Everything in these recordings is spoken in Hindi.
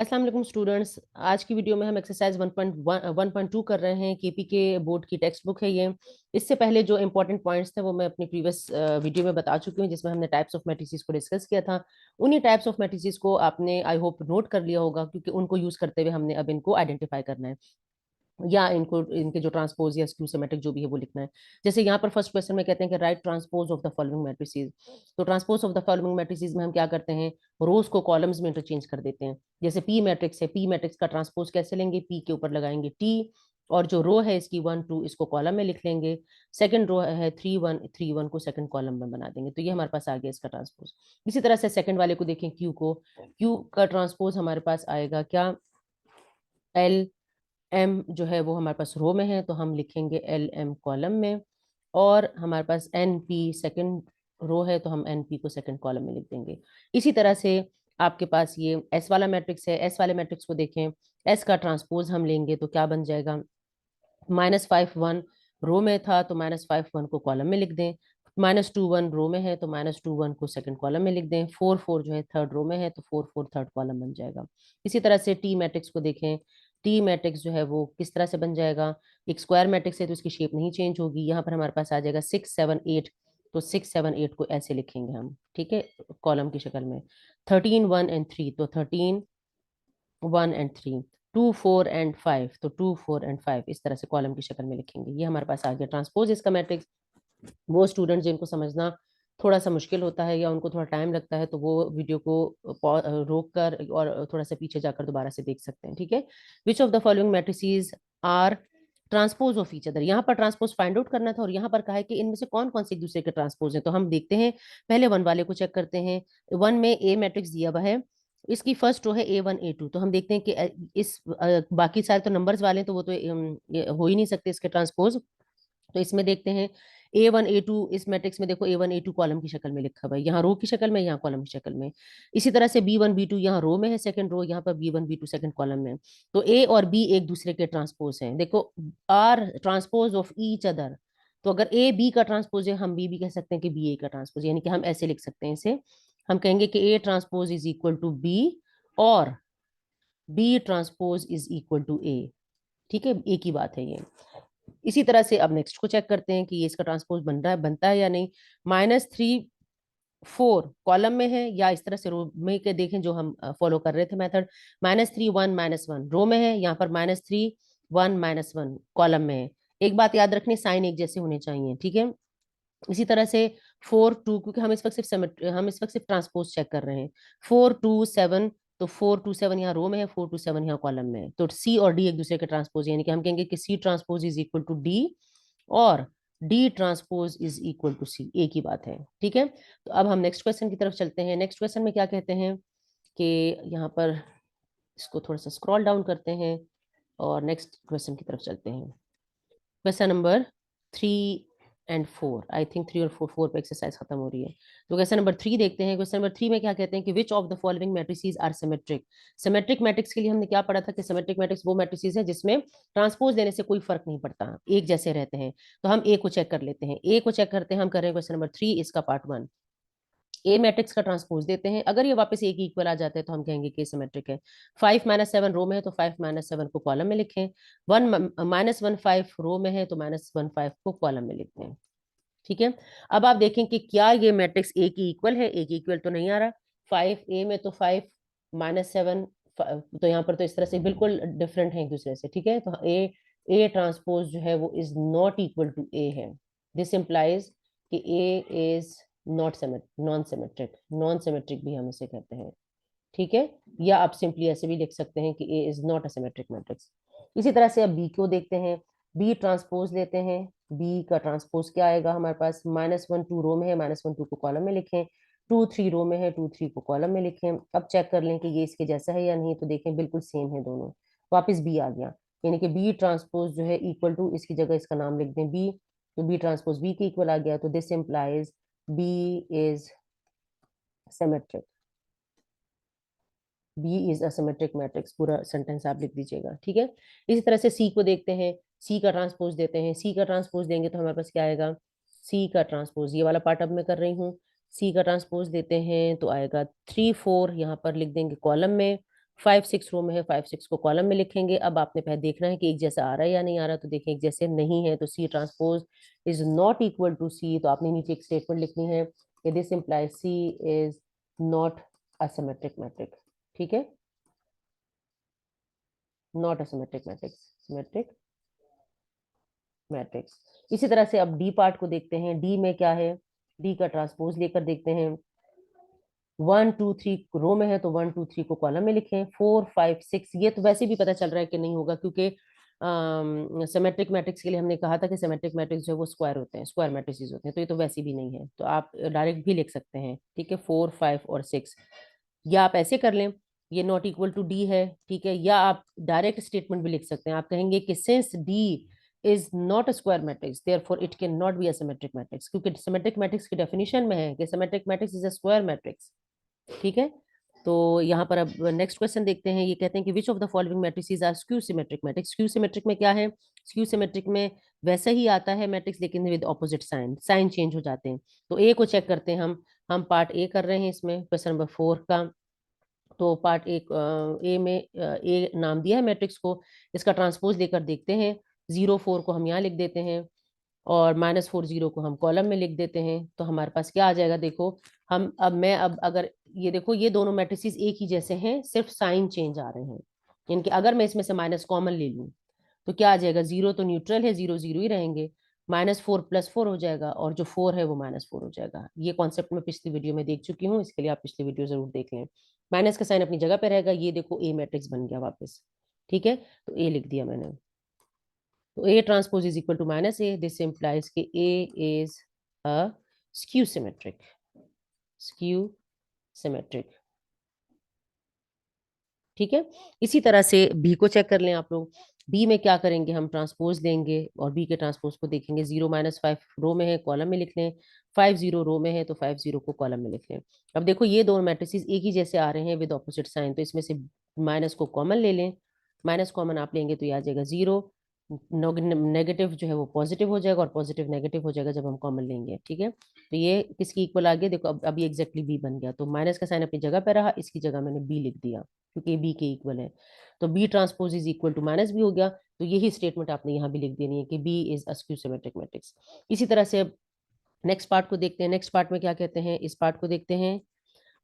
अस्सलाम वालेकुम स्टूडेंट्स। आज की वीडियो में हम एक्सरसाइज 1.2 कर रहे हैं। केपी के बोर्ड की टेक्स्ट बुक है ये। इससे पहले जो इंपॉर्टेंट पॉइंट्स थे वो मैं अपनी प्रीवियस वीडियो में बता चुकी हूँ, जिसमें हमने टाइप्स ऑफ मैट्रिसेस को डिस्कस किया था। उन्हीं टाइप्स ऑफ मैट्रिसेस को आपने आई होप नोट कर लिया होगा, क्योंकि उनको यूज करते हुए हमने अब इनको आइडेंटिफाई करना है, या इनको इनके जो ट्रांसपोज या स्क्यू सिमेट्रिक जो भी है वो लिखना है। जैसे यहाँ पर फर्स्ट क्वेश्चन में कहते हैं कि write transpose of the following matrices. तो transpose of the following matrices में हम क्या करते हैं, रोज को कॉलम्स में इंटरचेंज कर देते हैं। जैसे पी मैट्रिक्स है, पी मैट्रिक्स का ट्रांसपोज कैसे लेंगे, पी के ऊपर लगाएंगे टी, और जो रो है इसकी 1 2 इसको कॉलम में लिख लेंगे। सेकंड रो है 3 1 को सेकंड कॉलम में बना देंगे। तो ये हमारे पास आ गया इसका ट्रांसपोज। इसी तरह से सेकंड वाले को देखें, क्यू को, क्यू का ट्रांसपोज हमारे पास आएगा क्या, एल एम जो है वो हमारे पास रो में है तो हम लिखेंगे एल एम कॉलम में, और हमारे पास एन पी सेकेंड रो है तो हम एन पी को सेकेंड कॉलम में लिख देंगे। इसी तरह से आपके पास ये एस वाला मैट्रिक्स है, एस वाले मैट्रिक्स को देखें, एस का ट्रांसपोज हम लेंगे तो क्या बन जाएगा, -5 1 रो में था तो -5 1 को कॉलम में लिख दें। -2 1 रो में है तो -2 1 को सेकंड कॉलम में लिख दें। 4 4 जो है थर्ड रो में है तो 4 4 थर्ड कॉलम बन जाएगा। इसी तरह से टी मैट्रिक्स को देखें, टी मैट्रिक्स जो है वो किस तरह से बन जाएगा, एक स्क्वायर मैट्रिक्स है तो इसकी शेप नहीं चेंज होगी। यहाँ पर हमारे पास आ जाएगा 6 7 8, तो 6 7 8 को ऐसे लिखेंगे हम, ठीक है, कॉलम की शक्ल में। 13 1 एंड 3 तो 13 1 एंड 3, 2 4 एंड 5 तो 2 4 एंड 5 इस तरह से कॉलम की शक्ल में लिखेंगे। ये हमारे पास आ गया ट्रांसपोज इसका मैट्रिक्स। वो स्टूडेंट जिनको समझना थोड़ा सा मुश्किल होता है या उनको थोड़ा टाइम लगता है तो वो वीडियो को रोक कर और थोड़ा सा पीछे जाकर दोबारा से देख सकते हैं, ठीक है। Which of the following matrices are transpose of each other. यहाँ पर ट्रांसपोज फाइंड आउट करना था और यहाँ पर कहा है कि इनमें से कौन कौन से एक दूसरे के ट्रांसपोज है। तो हम देखते हैं, पहले वन वाले को चेक करते हैं। वन में ए मैट्रिक्स दिया हुआ है, इसकी फर्स्ट रो है A1 A2, तो हम देखते हैं कि बाकी सारे तो नंबर्स वाले हैं तो वो तो ये हो ही नहीं सकते इसके ट्रांसपोज। तो इसमें देखते हैं A1 A2, इस मैट्रिक्स में देखो A1 A2 कॉलम की शक्ल में लिखा हुआ है, यहाँ रो की शक्ल में, यहाँ कॉलम की शक्ल में। इसी तरह से B1 B2 यहाँ रो में है सेकंड रो, यहाँ पर B1 B2 सेकंड कॉलम में। तो ए और बी एक दूसरे के ट्रांसपोज हैं, देखो are transpose of each other. तो अगर ए बी का ट्रांसपोज है, हम बी भी कह सकते हैं कि बी ए का ट्रांसपोज, यानी कि हम ऐसे लिख सकते हैं इसे, हम कहेंगे कि A transpose is equal to B, और B transpose is equal to A. ठीक है, एक ही बात है ये। इसी तरह से अब नेक्स्ट को चेक करते हैं कि ये इसका ट्रांसपोज बन रहा है, बनता है या नहीं। -3 4 कॉलम में है, या इस तरह से रो में के देखें जो हम फॉलो कर रहे थे मेथड। -3 1 -1 रो में है, यहाँ पर -3 1 -1 कॉलम में है। एक बात याद रखनी, साइन एक जैसे होने चाहिए, ठीक है। इसी तरह से 4 2, क्योंकि हम इस वक्त सिर्फ ट्रांसपोज चेक कर रहे हैं। 4 2 7, तो 4 2 7 यहाँ रो में है, 4 2 7 यहाँ कॉलम में है। तो सी और डी एक दूसरे के ट्रांसपोज, यानी कि हम कहेंगे कि C transpose is equal to D, और D transpose is equal to C, एक ही बात है, ठीक है। तो अब हम नेक्स्ट क्वेश्चन की तरफ चलते हैं। नेक्स्ट क्वेश्चन में क्या कहते हैं कि यहाँ पर इसको थोड़ा सा स्क्रॉल डाउन करते हैं और नेक्स्ट क्वेश्चन की तरफ चलते हैं। क्वेश्चन नंबर 3 और 4, आई थिंक 3 और 4 पे एक्सरसाइज खत्म हो रही है। तो क्वेश्चन नंबर 3 देखते हैं। क्वेश्चन नंबर 3 में क्या कहते हैं कि which of the following matrices are symmetric. Symmetric matrix के लिए हमने क्या पढ़ा था कि सिमेट्रिक मैट्रिक्स वो मैट्रिसेस है जिसमें ट्रांसपोज देने से कोई फर्क नहीं पड़ता, एक जैसे रहते हैं। तो हम ए को चेक कर लेते हैं, ए को चेक करते हैं, हम कर रहे हैं क्वेश्चन नंबर 3 इसका पार्ट 1। ए मैट्रिक्स का ट्रांसपोज देते हैं, अगर ये वापस ए की इक्वल आ जाते हैं तो हम कहेंगे कि सिमेट्रिक है। 5 - 7 रो में है तो 5 - 7 को कॉलम में लिखें। 1 - 1 5 रो में है तो -1 5 को कॉलम में लिखते हैं, ठीक है। अब आप देखें कि क्या ये मैट्रिक्स ए की इक्वल है, ए की इक्वल तो नहीं आ रहा। 5 ए में तो 5 - 7, तो यहाँ पर तो इस तरह से बिल्कुल डिफरेंट है एक दूसरे से, ठीक है। तो ए ट्रांसपोज जो है वो इज नॉट इक्वल टू ए है। दिस इम्प्लाइज कि ए इज नॉन सिमेट्रिक भी हम इसे कहते हैं, ठीक है। या आप सिंपली ऐसे भी लिख सकते हैं कि A is not a symmetric matrix. इसी तरह से अब बी को देखते हैं, बी ट्रांसपोज लेते हैं। बी का ट्रांसपोज क्या आएगा हमारे पास, -1 2 रो में है, -1 2 को कॉलम में लिखें। 2 3 रो में है, 2 3 को कॉलम में लिखें। अब चेक कर लें कि ये इसके जैसा है या नहीं, तो देखें बिल्कुल सेम है दोनों। वापिस बी आ गया, यानी कि बी ट्रांसपोज जो है इक्वल टू, इसकी जगह इसका नाम लिख दें बी, तो बी ट्रांसपोज बी के इक्वल आ गया। तो this implies B is symmetric, B is asymmetric matrix, पूरा सेंटेंस आप लिख दीजिएगा, ठीक है। इसी तरह से सी को देखते हैं, सी का ट्रांसपोज देते हैं। सी का ट्रांसपोज देंगे तो हमारे पास क्या आएगा, सी का ट्रांसपोज, ये वाला पार्ट अब मैं कर रही हूँ। सी का ट्रांसपोज देते हैं तो आएगा 3 4, यहाँ पर लिख देंगे कॉलम में। 5 6 रो में है, 5 6 को कॉलम में लिखेंगे। अब आपने पहले देखना है कि एक जैसा आ रहा है या नहीं आ रहा, तो देखें एक जैसे नहीं है तो C transpose is not equal to C, तो आपने नीचे एक स्टेटमेंट लिखनी है कि this implies C is not a symmetric matrix. ठीक है, not a symmetric matrix, symmetric matrix. इसी तरह से अब डी पार्ट को देखते हैं, डी में क्या है, डी का ट्रांसपोज लेकर देखते हैं। 1 2 3 रो में है तो 1 2 3 को कॉलम में लिखें। 4 5 6 ये तो वैसे भी पता चल रहा है कि नहीं होगा, क्योंकि सिमेट्रिक मैट्रिक्स के लिए हमने कहा था कि सिमेट्रिक मैट्रिक्स जो है वो स्क्वायर होते हैं, स्क्वायर मैट्रिसेस होते हैं, तो ये तो वैसे भी नहीं है, तो आप डायरेक्ट भी लिख सकते हैं। ठीक है, 4 5 और 6, या आप ऐसे कर लें, ये नॉट इक्वल टू डी है। ठीक है, या आप डायरेक्ट स्टेटमेंट भी लिख सकते हैं, आप कहेंगे कि since D is not a square matrix therefore it can not be a symmetric matrix, क्योंकि सिमेट्रिक मैट्रिक्स की डेफिनेशन में है कि symmetric matrix is a square matrix. ठीक है, तो यहाँ पर अब नेक्स्ट क्वेश्चन देखते हैं। ये कहते हैं कि which of the following matrices are skew symmetric matrix. Skew symmetric में क्या है, स्क्यू सिमेट्रिक में वैसा ही आता है मैट्रिक्स, लेकिन with opposite sign, sign change हो जाते हैं। तो ए को चेक करते हैं हम पार्ट ए कर रहे हैं इसमें, क्वेश्चन नंबर 4 का। तो पार्ट ए में ए नाम दिया है मैट्रिक्स को, इसका ट्रांसपोज लेकर देखते हैं। 0 4 को हम यहाँ लिख देते हैं और -4 0 को हम कॉलम में लिख देते हैं, तो हमारे पास क्या आ जाएगा, देखो हम अब अगर ये देखो ये दोनों मैट्रिसेस एक ही जैसे हैं, सिर्फ साइन चेंज आ रहे हैं। यानी कि अगर मैं इसमें से माइनस कॉमन ले लूँ तो क्या आ जाएगा, 0 तो न्यूट्रल है, 0 0 ही रहेंगे, -4 +4 हो जाएगा, और जो 4 है वो -4 हो जाएगा। ये कॉन्सेप्ट मैं पिछली वीडियो में देख चुकी हूँ, इसके लिए आप पिछली वीडियो जरूर देख लें। माइनस का साइन अपनी जगह पे रहेगा, ये देखो ए मैट्रिक्स बन गया वापस। ठीक है, तो ए लिख दिया मैंने। तो A transpose is equal to -A, this implies कि A is a skew symmetric, skew symmetric. ठीक है, इसी तरह से बी को चेक कर लें आप लोग। बी में क्या करेंगे, हम ट्रांसपोज लेंगे और बी के ट्रांसपोज को देखेंगे। 0 -5 रो में है, कॉलम में लिख लें। 5 0 रो में है तो 5 0 को कॉलम में लिख लें। अब देखो ये दोनों मैट्रिसेस एक ही जैसे आ रहे हैं विद ऑपोजिट साइन, तो इसमें से माइनस को कॉमन ले लें। माइनस कॉमन आप लेंगे तो ये आ जाएगा 0, नेगेटिव जो है वो पॉजिटिव हो जाएगा और पॉजिटिव नेगेटिव हो जाएगा जब हम कॉमन लेंगे। ठीक है, तो ये किसकी इक्वल आ गया, देखो अब ये एग्जैक्टली बी बन गया, तो माइनस का साइन अपनी जगह पे रहा, इसकी जगह मैंने बी लिख दिया क्योंकि बी के इक्वल है। तो B transpose is equal to minus B हो गया, तो यही स्टेटमेंट आपने यहाँ भी लिख देनी है कि B is a skew symmetric matrix. इसी तरह से अब नेक्स्ट पार्ट को देखते हैं। नेक्स्ट पार्ट में क्या कहते हैं, इस पार्ट को देखते हैं।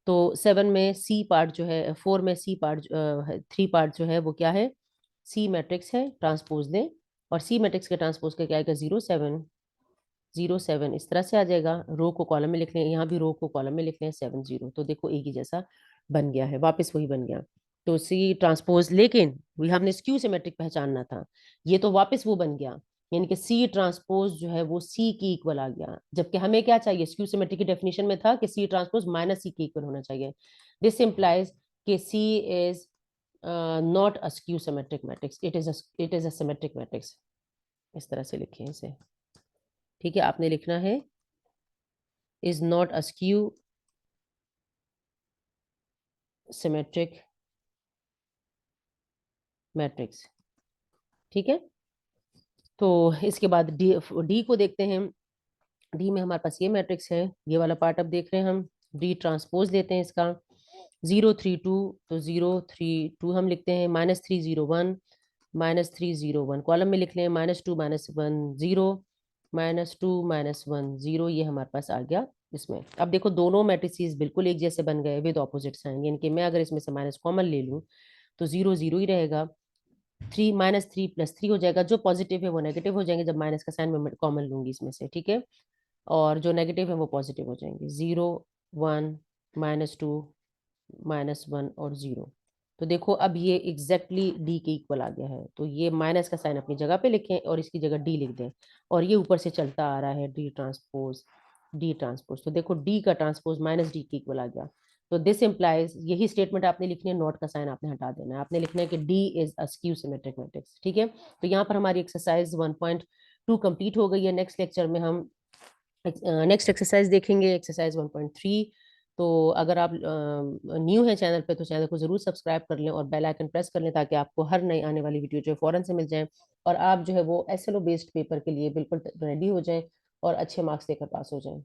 तो 7 में सी पार्ट जो है, 4 में सी पार्ट, 3 पार्ट जो है वो क्या है, सी मैट्रिक्स है, ट्रांसपोज दें। और सी मैट्रिक्स के ट्रांसपोज का क्या आएगा, 0 7 0 7, इस तरह से आ जाएगा। रो को कॉलम में लिख लें, यहाँ भी रो को कॉलम में लिख लें, 7 0, तो देखो एक ही जैसा बन गया है, वापस वही बन गया। तो सी ट्रांसपोज, लेकिन वही हमने स्क्यू सिमेट्रिक पहचानना था, ये तो वापस वो बन गया, यानी कि सी ट्रांसपोज जो है वो सी की इक्वल आ गया, जबकि हमें क्या चाहिए, स्क्यू सिमेट्रिक की डेफिनेशन में था कि सी ट्रांसपोज माइनस सी की इक्वल होना चाहिए। दिस इंप्लाइज कि C is not a skew symmetric matrix, it is a symmetric matrix. इस तरह से लिखें इसे। ठीक है, आपने लिखना है is not a skew symmetric matrix। ठीक है, तो इसके बाद डी डी को देखते हैं। डी में हमारे पास ये मैट्रिक्स है, ये वाला पार्ट अब देख रहे हैं हम। डी ट्रांसपोज लेते हैं इसका। 0 3 2, तो 0 3 2 हम लिखते हैं। -3 0 1, -3 0 1 कॉलम में लिख लें। -2 -1 0, -2 -1 0, ये हमारे पास आ गया इसमें। अब देखो दोनों मैट्रिसेस बिल्कुल एक जैसे बन गए विद ऑपोजिट साइन, यानी कि मैं अगर इसमें से माइनस कॉमन ले लूँ तो 0 0 ही रहेगा। 3 -3 +3 हो जाएगा, जो पॉजिटिव है वो नेगेटिव हो जाएंगे जब माइनस का साइन मैं कॉमन लूंगी इसमें से। ठीक है, और जो नेगेटिव है वो पॉजिटिव हो जाएंगे। 0 1 -2 -1 और 0। तो देखो अब ये एग्जैक्टली डी के इक्वल आ गया है, तो ये माइनस का साइन अपनी जगह पे लिखें और इसकी जगह डी लिख दें, और ये ऊपर से चलता आ रहा है डी ट्रांसपोज, डी ट्रांसपोज। तो देखो डी का ट्रांसपोज -डी के इक्वल आ गया। तो दिस इंप्लाइज, यही स्टेटमेंट आपने लिखनी है, नॉट का साइन आपने हटा देना है, आपने लिखना है कि D is a skew symmetric matrix. ठीक है, तो यहाँ पर हमारी एक्सरसाइज 1.2 कंप्लीट हो गई है। नेक्स्ट लेक्चर में हम नेक्स्ट एक्सरसाइज देखेंगे, एक्सरसाइज 1.3। तो अगर आप न्यू है चैनल पे तो चैनल को जरूर सब्सक्राइब कर लें और बेल आइकन प्रेस कर लें, ताकि आपको हर नई आने वाली वीडियो जो है फौरन से मिल जाए, और आप जो है वो एसएलओ बेस्ड पेपर के लिए बिल्कुल रेडी हो जाएं और अच्छे मार्क्स लेकर पास हो जाएं।